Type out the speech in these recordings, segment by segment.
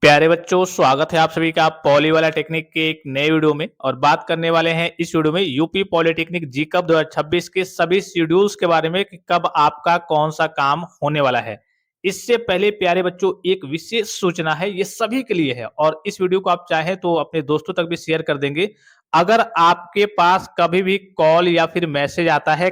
प्यारे बच्चों, स्वागत है आप सभी का पॉली वाला टेक्निक के एक नए वीडियो में। और बात करने वाले हैं इस वीडियो में यूपी पॉलिटेक्निक जी कप 2026 के सभी शेड्यूल्स के बारे में कि कब आपका कौन सा काम होने वाला है। इससे पहले प्यारे बच्चों, एक विशेष सूचना है, ये सभी के लिए है और इस वीडियो को आप चाहें तो अपने दोस्तों तक भी शेयर कर देंगे। अगर आपके पास कभी भी कॉल या फिर मैसेज आता है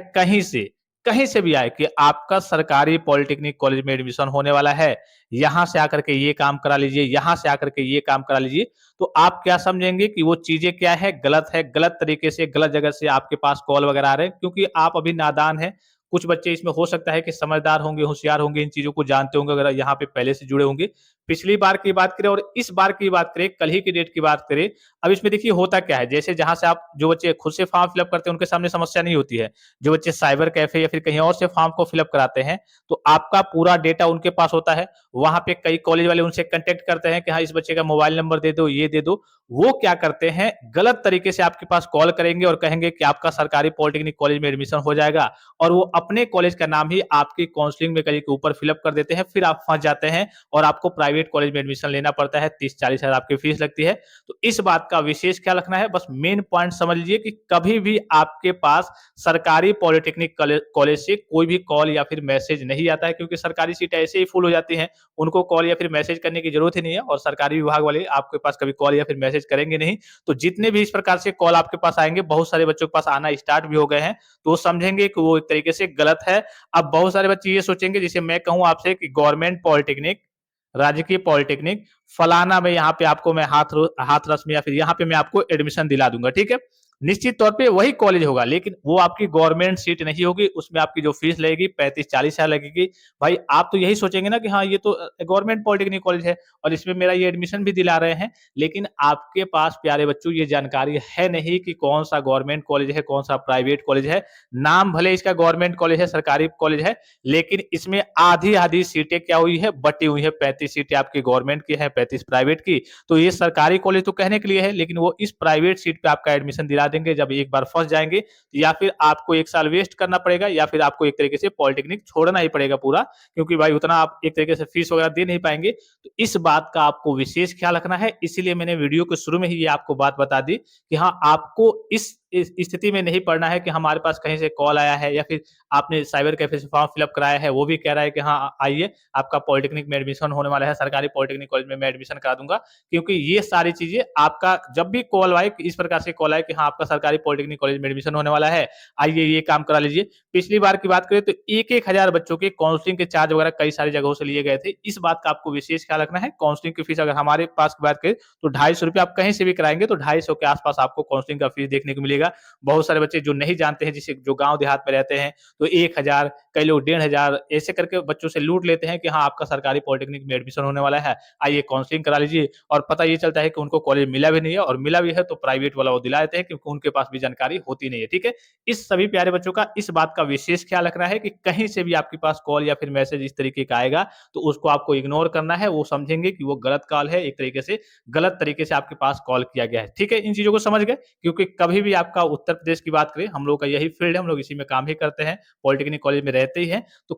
कहीं से भी आए कि आपका सरकारी पॉलिटेक्निक कॉलेज में एडमिशन होने वाला है, यहाँ से आकर के ये काम करा लीजिए, यहाँ से आकर के ये काम करा लीजिए, तो आप क्या समझेंगे कि वो चीज़ें क्या है, गलत तरीके से, गलत जगह से आपके पास कॉल वगैरह आ रहे हैं क्योंकि आप अभी नादान हैं। कुछ बच्चे इसमें हो सकता है कि समझदार होंगे, होशियार होंगे, इन चीज़ों को जानते होंगे अगर यहाँ पे पहले से जुड़े होंगे। पिछली बार की बात करें और इस बार की बात करें, कल ही की डेट की बात करें, अब इसमें देखिए होता क्या है, जैसे जहाँ से आप जो बच्चे खुद से फॉर्म फिल अप करते हैं, उनके सामने समस्या नहीं होती है। जो बच्चे साइबर कैफ़े या फिर कहीं और से फॉर्म को फिल अप कराते हैं, तो आपका पूरा डेटा उनके पास होता है। वहाँ पे कई कॉलेज वाले उनसे कॉन्टैक्ट करते हैं कि हाँ, इस बच्चे का मोबाइल नंबर दे दो, ये दे दो। वो क्या करते हैं, गलत तरीके से आपके पास कॉल करेंगे और कहेंगे कि आपका सरकारी पॉलिटेक्निक कॉलेज में एडमिशन हो जाएगा और वो अपने कॉलेज का नाम ही आपकी काउंसलिंग में कहीं के ऊपर फिल अप कर देते हैं। फिर आप फँस जाते हैं और आपको प्राइवेट कॉलेज में एडमिशन लेना पड़ता है, 30-40 हज़ार आपकी फीस लगती है। तो इस बात का विशेष ख्याल रखना है। बस मेन पॉइंट समझ लीजिए कि कभी भी आपके पास सरकारी पॉलिटेक्निक कॉलेज से कोई भी कॉल या फिर मैसेज नहीं आता है क्योंकि सरकारी सीटें ऐसे ही फुल हो जाती हैं। उनको कॉल या फिर मैसेज करने की जरूरत ही नहीं है और सरकारी विभाग वाले आपके पास कभी कॉल या फिर मैसेज करेंगे नहीं। तो जितने भी इस प्रकार से कॉल आपके पास आएंगे, बहुत सारे बच्चों के पास आना स्टार्ट भी हो गए हैं, तो वो समझेंगे कि वो एक तरीके से गलत है। अब बहुत सारे बच्चे ये सोचेंगे, जैसे मैं कहूँ आपसे कि गवर्नमेंट पॉलिटेक्निक, राजकीय पॉलिटेक्निक, फलाना में यहाँ पे आपको मैं हाथ रस में या फिर यहाँ पे मैं आपको एडमिशन दिला दूंगा, ठीक है। निश्चित तौर पे वही कॉलेज होगा, लेकिन वो आपकी गवर्नमेंट सीट नहीं होगी। उसमें आपकी जो फीस लगेगी 35-40 हजार लगेगी। भाई आप तो यही सोचेंगे ना कि हाँ, ये तो गवर्नमेंट पॉलिटेक्निक कॉलेज है और इसमें मेरा ये एडमिशन भी दिला रहे हैं। लेकिन आपके पास प्यारे बच्चों ये जानकारी है नहीं कि कौन सा गवर्नमेंट कॉलेज है, कौन सा प्राइवेट कॉलेज है। नाम भले इसका गवर्नमेंट कॉलेज है, सरकारी कॉलेज है, लेकिन इसमें आधी आधी सीटें क्या हुई है, बटी हुई है। 35 सीटें आपकी गवर्नमेंट की है, 35 प्राइवेट की। तो ये सरकारी कॉलेज तो कहने के लिए है, लेकिन वो इस प्राइवेट सीट पे आपका एडमिशन दिला देंगे। जब एक बार फंस जाएंगे, या फिर आपको 1 साल वेस्ट करना पड़ेगा या फिर आपको एक तरीके से पॉलिटेक्निक छोड़ना ही पड़ेगा पूरा, क्योंकि भाई उतना आप एक तरीके से फीस वगैरह दे नहीं पाएंगे। तो इस बात का आपको विशेष ख्याल रखना है। इसीलिए मैंने वीडियो के शुरू में ही ये आपको बात बता दी कि हाँ, आपको इस स्थिति में नहीं पड़ना है कि हमारे पास कहीं से कॉल आया है या फिर आपने साइबर कैफे से फॉर्म फिल अप कराया है, वो भी कह रहा है कि हाँ आइए, आपका पॉलिटेक्निक में एडमिशन होने वाला है, सरकारी पॉलिटेक्निक कॉलेज में मैं एडमिशन करा दूंगा। क्योंकि ये सारी चीजें आपका जब भी कॉल आए, इस प्रकार से कॉल आए कि हाँ, आपका सरकारी पॉलिटेक्निक कॉलेज में एडमिशन होने वाला है, आइए ये काम करा लीजिए। पिछली बार की बात करें तो एक हजार बच्चों के काउंसलिंग के चार्ज वगैरह कई सारी जगहों से लिए गए थे। इस बात का आपको विशेष ख्याल रखना है। काउंसलिंग की फीस अगर हमारे पास की बात करें तो 250 रुपये, आप कहीं से भी कराएंगे तो 250 के आसपास आपको काउंसलिंग का फीस देखने को मिलेगा। बहुत सारे बच्चे जो नहीं जानते हैं, जिसे जो गांव देहात में रहते हैं, तो 1000, कई लोग 1500 ऐसे करके बच्चों से लूट लेते हैं कि हाँ, आपका सरकारी पॉलिटेक्निक में एडमिशन होने वाला है, आइए काउंसलिंग करा लीजिए। और पता ये चलता है कि उनको कॉलेज मिला भी नहीं है, और मिला भी है तो प्राइवेट वाला वो दिला देते हैं क्योंकि उनके पास भी जानकारी होती नहीं है, ठीक है। इस सभी प्यारे बच्चों का इस बात का विशेष ख्याल रखना है कि कहीं से भी आपके पास कॉल या फिर मैसेज इस तरीके का आएगा तो उसको आपको इग्नोर करना है। वो समझेंगे कि वो गलत कॉल है, एक तरीके से गलत तरीके से आपके पास कॉल किया गया है, ठीक है। इन चीजों को समझ गए, क्योंकि कभी भी आपका उत्तर प्रदेश की बात करें, हम लोग का यही फील्ड है, हम लोग इसी में काम ही करते हैं, पॉलिटेक्निक कॉलेज में रहते ही हैं। तो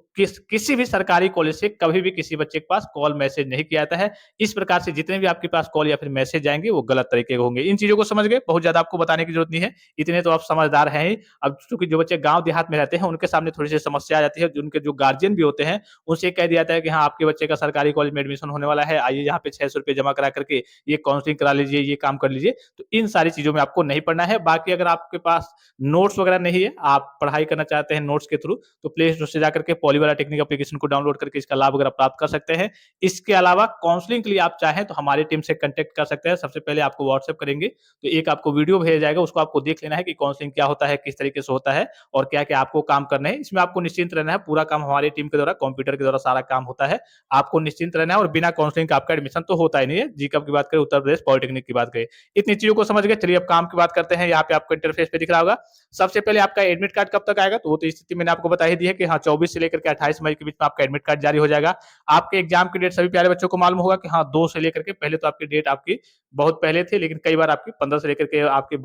किसी भी सरकारी कॉलेज से कभी भी किसी बच्चे के पास कॉल मैसेज नहीं किया जाता है। इस प्रकार से जितने भी आपके पास कॉल या फिर मैसेज आएंगे वो गलत तरीके के होंगे। इन चीजों को समझ गए, बहुत ज्यादा आपको बताने की जरूरत नहीं है, इतने तो आप समझदार हैं ही। अब चूंकि जो बच्चे गांव देहात में रहते हैं उनके सामने थोड़ी सी समस्या आ जाती है, उनके जो गार्जियन भी होते हैं उनसे कह दिया जाता है कि हाँ, आपके बच्चे का सरकारी कॉलेज में एडमिशन होने वाला है, आइए यहाँ पे 600 रुपये जमा करा करके ये काउंसलिंग करा लीजिए, ये काम कर लीजिए। तो इन सारी चीजों में आपको नहीं पढ़ना है। बाकी अगर आपके पास नोट्स वगैरह नहीं है, आप पढ़ाई करना चाहते हैं नोट्स के थ्रू, तो प्ले स्टोर से जाकर के पॉली वाला टेक्निक एप्लीकेशन को डाउनलोड करके इसका लाभ वगैरह प्राप्त कर सकते हैं। इसके अलावा काउंसलिंग के लिए आप चाहें तो हमारी टीम से कांटेक्ट कर सकते हैं। सबसे पहले आपको व्हाट्सएप करेंगे तो एक आपको वीडियो भेजा जाएगा, उसको आपको देख लेना है कि काउंसलिंग क्या होता है, किस तरीके से होता है और क्या क्या आपको काम करने हैं। इसमें आपको निश्चिंत रहना है, पूरा काम हमारी टीम के द्वारा, कंप्यूटर के द्वारा सारा काम होता है। आपको निश्चिंत रहना है और बिना काउंसलिंग का आपका एडमिशन तो होता ही नहीं है। जीकअप की बात करें, उत्तर प्रदेश पॉलिटेक्निक की बात करें, इतनी चीजों को समझ गए। चलिए अब काम की बात करते हैं। यहाँ पे आपको इंटरफेस पे दिख रहा होगा। सबसे पहले आपका एडमिट कार्ड कब तक आएगा, तो वो तो स्थिति मैंने आपको बता ही दी है कि हाँ, 24 से लेकर के 28 मई के बीच में आपका एडमिट कार्ड जारी हो जाएगा। आपके एग्जाम की डेट सभी प्यारे बच्चों को मालूम होगा कि हाँ, 2 से लेकर के, पहले तो आपकी डेट आपकी बहुत पहले थी, लेकिन कई बार आपकी 15 से लेकर के आपकी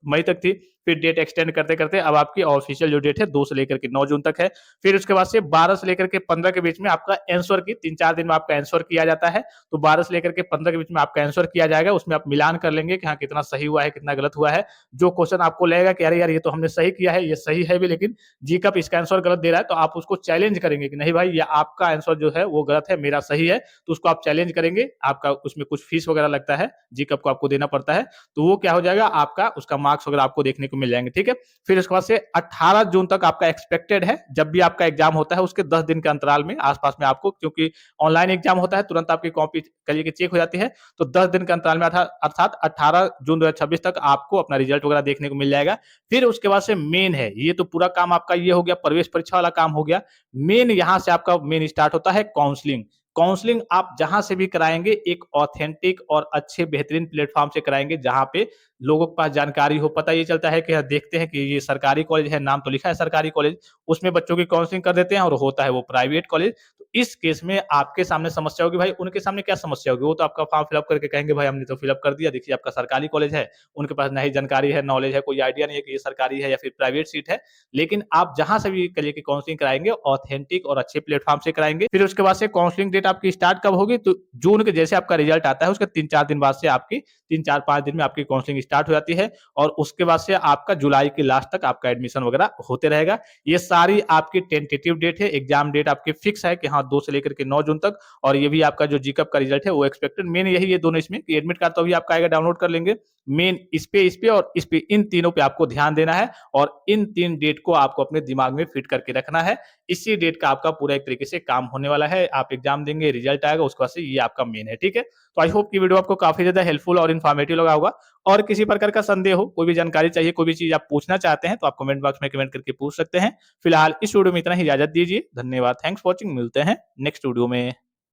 मई तक थी, फिर डेट एक्सटेंड करते करते अब आपकी ऑफिशियल जो डेट है 2 से लेकर के 9 जून तक है। फिर उसके बाद से 12 से लेकर के 15 के बीच में आपका आंसर की 3-4 दिन में आपका आंसर किया जाता है। तो 12 से लेकर के 15 के बीच में आपका आंसर किया जाएगा, उसमें आप मिलान कर लेंगे कि हाँ कितना सही हुआ है, कितना गलत हुआ है। जो क्वेश्चन आपको लगेगा कि अरे यार ये तो हमने सही किया है, ये सही है भी, लेकिन जीकअप इसका आंसर गलत दे रहा है, तो आप उसको चैलेंज करेंगे कि नहीं भाई ये आपका आंसर जो है वो गलत है, मेरा सही है। तो उसको आप चैलेंज करेंगे, आपका उसमें कुछ फीस वगैरह लगता है, जीकअप को आपको देना पड़ता है। तो वो क्या हो जाएगा, आपका उसका मार्क्स वगैरह आपको देखने को मिल जाएंगे, ठीक है। फिर उसके बाद से 18 जून तक आपका एक्सपेक्टेड है, जब भी आपका एग्जाम होता है उसके 10 दिन के अंतराल में आसपास में आपको, क्योंकि ऑनलाइन एग्जाम होता है, तुरंत आपकी कॉपी करिए कि चेक हो जाती है, तो 10 दिन के अंतराल में अर्थात 18 जून 2026 तक आपको अपना रिजल्ट वगैरह देखने को मिल जाएगा। फिर उसके बाद से मेन है, ये तो पूरा काम आपका ये हो गया, प्रवेश परीक्षा वाला काम हो गया। मेन यहां से आपका मेन स्टार्ट होता है काउंसलिंग। काउंसलिंग आप जहां से भी कराएंगे एक ऑथेंटिक और अच्छे बेहतरीन प्लेटफॉर्म से कराएंगे, जहां पे लोगों के पास जानकारी हो। पता ये चलता है कि देखते हैं कि ये सरकारी कॉलेज है, नाम तो लिखा है सरकारी कॉलेज, उसमें बच्चों की काउंसलिंग कर देते हैं और होता है वो प्राइवेट कॉलेज। तो इस केस में आपके सामने समस्या होगी, भाई उनके सामने क्या समस्या होगी, वो तो आपका फॉर्म फिलअप करके कहेंगे भाई हमने तो फिलअप कर दिया, देखिए आपका सरकारी कॉलेज है। उनके पास ना ही जानकारी है, नॉलेज है, कोई आइडिया नहीं है कि ये सरकारी है या फिर प्राइवेट सीट है। लेकिन आप जहां से भी करिए कि काउंसलिंग कराएंगे ऑथेंटिक और अच्छे प्लेटफॉर्म से कराएंगे। फिर उसके बाद से काउंसलिंग डेट आपकी स्टार्ट कब होगी, तो जून के जैसे आपका रिजल्ट आता है उसके 3-4 दिन बाद से आपकी 3-4-5 दिन में आपकी काउंसलिंग स्टार्ट हो जाती है, और उसके बाद से आपका जुलाई के लास्ट तक आपका एडमिशन वगैरह होते रहेगा। ये सारी आपकी टेंटेटिव डेट है, एग्जाम डेट आपकी फिक्स है कि हाँ 2 से लेकर के 9 जून तक। और ये भी आपका जो जीकअप का रिजल्ट है वो एक्सपेक्टेड, मेन यही है दोनों इसमें कि एडमिट कार्ड तो अभी आपका आएगा, डाउनलोड कर लेंगे। मेन इस पे और इस पे, इन तीनों पे आपको ध्यान देना है, और इन 3 डेट को आपको अपने दिमाग में फिट करके रखना है। इसी डेट का आपका पूरा एक तरीके से काम होने वाला है। आप एग्जाम देंगे, रिजल्ट आएगा, उसके बाद से ये आपका मेन है, ठीक है। तो आई होप कि वीडियो आपको काफी ज्यादा हेल्पफुल और इन्फॉर्मेटिव लगा होगा। और किसी प्रकार का संदेह हो, कोई भी जानकारी चाहिए, कोई भी चीज आप पूछना चाहते हैं, तो आप कमेंट बॉक्स में कमेंट करके पूछ सकते हैं। फिलहाल इस वीडियो में इतना ही, इजाजत दीजिए, धन्यवाद, थैंक्स फॉर वॉचिंग, मिलते हैं नेक्स्ट वीडियो में।